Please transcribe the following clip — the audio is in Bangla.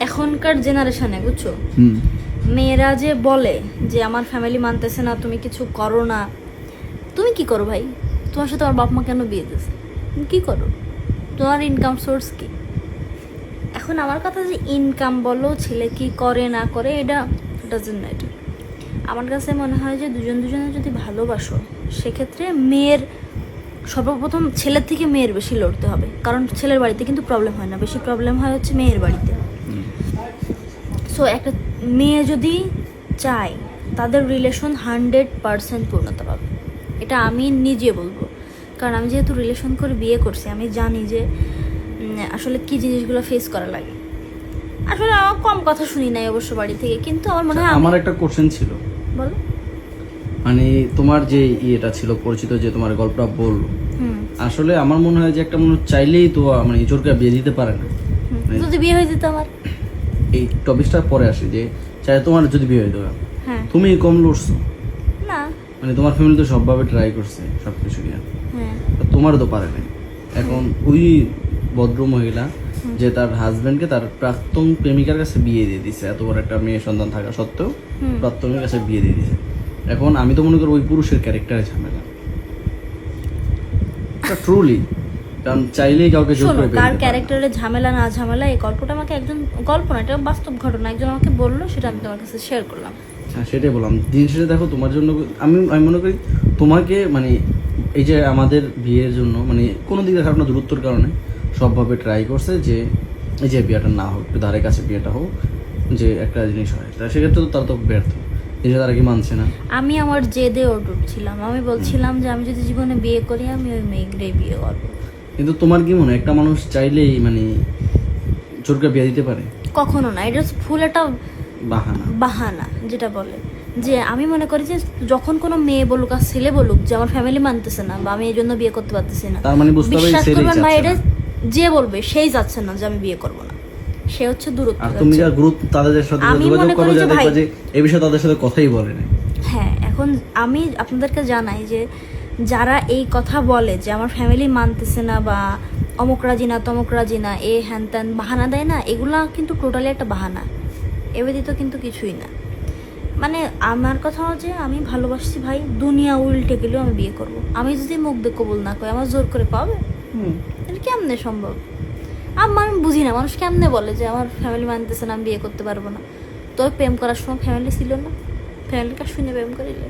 এখনকার জেনারেশনে বুঝছো, মেয়েরা যে বলে যে আমার ফ্যামিলি মানতেছে না, তুমি কিছু করো না। তুমি কি করো ভাই? তোমার সাথে আমার বাপ মা কেন বিয়ে দিয়েছে? তুমি কি করো? তোমার ইনকাম সোর্স কি? এখন আমার কথা যে ইনকাম বলো, ছেলে কি করে না করে, এটা ডাজন্ট ম্যাটার। আমার কাছে মনে হয় যে দুজনে যদি ভালোবাসো, সেক্ষেত্রে মেয়ের সর্বপ্রথম ছেলের থেকে মেয়ের বেশি লড়তে হবে। কারণ ছেলের বাড়িতে কিন্তু প্রবলেম হয় না, বেশি প্রবলেম হয় হচ্ছে মেয়ের বাড়িতে। সো একটা মেয়ে যদি চায়, তাদের রিলেশন 100% পূর্ণতা পাবে। এটা আমি নিজে বলবো, কারণ আমি যেহেতু রিলেশন করে বিয়ে করছি, আমি জানি যে আসলে কি জিনিসগুলো ফেস করা লাগে। আসলে আমার কম কথা শুনি নাই অবশ্য বাড়ি থেকে, কিন্তু আমার মনে হয় আমার একটা কোশ্চেন ছিল। বলো। মানে তোমার যে ইয়েটা ছিল পরিচিত, যে তোমার গল্পটা বললো, আসলে আমার মনে হয় যে একটা মানুষ চাইলেই তো মানে জোরকে বিয়ে দিতে পারে না। যদি বিয়ে হয়ে যেত আমার, এই টপিকটা পরে আসে যে চাই তোমার যদি বিয়ে হয়ে যাবে, হ্যাঁ তুমি কম লড়ছো না, মানে তোমার ফ্যামিলি তো সবভাবে ট্রাই করছে সবকিছু নিয়ে, হ্যাঁ তোমারও তো পারে না। এখন ওই ভদ্র মহিলা যে তার হাজবেন্ডকে তার প্রাক্তন প্রেমিকার কাছে বিয়ে দিয়ে দিছে, এত বড় একটা মেয়ে সন্তান থাকা সত্ত্বেও প্রাক্তনের কাছে বিয়ে দিয়ে দিছে। এখন আমি তো মনে করি ওই পুরুষের ক্যারেক্টারে ঝামেলা ট্রুলি, কারণ চাইলেই কাউকে জোর করে কার ক্যারেক্টারে ঝামেলা না ঝামেলা, এই গল্পটা আমাকে একজন, গল্প না, এটা বাস্তব ঘটনা, একজন আমাকে বললো, সেটা আমি তোমার কাছে শেয়ার করলাম। হ্যাঁ সেটাই বললাম। দিন শেষে দেখো তোমার জন্য আমি মনে করি তোমাকে মানে এই যে আমাদের বিয়ের জন্য মানে কোনো দিকে খারাপ না, দূরত্বর কারণে সবভাবে ট্রাই করছে যে এই যে বিয়েটা না হোক, একটু ধারে কাছে বিয়েটা হোক, যে একটা জিনিস হয়, তা সেক্ষেত্রে তো তারা তো ব্যর্থ, এই যে তারা কি মানছে না। আমি আমার জেদে অটুট ছিলাম, আমি বলছিলাম যে আমি যদি জীবনে বিয়ে করি, আমি ওই মেয়েকেই বিয়ে করবো। কিন্তু তোমার কি মনে হয় একটা মানুষ চাইলেই মানে জোর করে বিয়ে দিতে পারে? কখনো না, এটা ফুল একটা বাহানা বাহানা যেটা বলে। যে আমি মনে করি যে যখন কোনো মেয়ে বলুক আর ছেলে বলুক যে আমার ফ্যামিলি মানতেছে না বা আমি এই জন্য বিয়ে করতে পারতেছি না, তার মানে বুঝতে হবে বিশ্বাস ছেলেই করবেন ভাই, চাচ্ছে এটা না। যে বলবে সেই যাচ্ছে না যে আমি বিয়ে করবো না, সে হচ্ছে দূরত্ব আর তুমি যাচ্ছে। যা গ্রুপ তাদের সাথে আমি যোগাযোগ মনে করো, করি যা যে দেখবা ভাই, যে এই বিষয়ে তাদের সাথে কথাই বলে না। হ্যাঁ, এখন আমি আপনাদেরকে জানাই যে যারা এই কথা বলে যে আমার ফ্যামিলি মানতেছে না বা অমুক রাজি না তমুক রাজি না, এ হ্যান ত্যান বাহানা দেয় না, এগুলা কিন্তু টোটালি একটা বাহানা, এ ব্যতীত কিন্তু কিছুই না। মানে আমার কথা হচ্ছে আমি ভালোবাসছি ভাই, দুনিয়া উল্টে গেলেও আমি বিয়ে করব। আমি যদি মুখ দিয়ে কবুল না করি, আমার জোর করে পাবে? এটা কেমনে সম্ভব? আমি বুঝি না মানুষ কেমনে বলে যে আমার ফ্যামিলি মানতেছে না, আমি বিয়ে করতে পারবো না। তোর প্রেম করার সময় ফ্যামিলি ছিল না? ফ্যামিলির কাছে শুনে প্রেম করিলে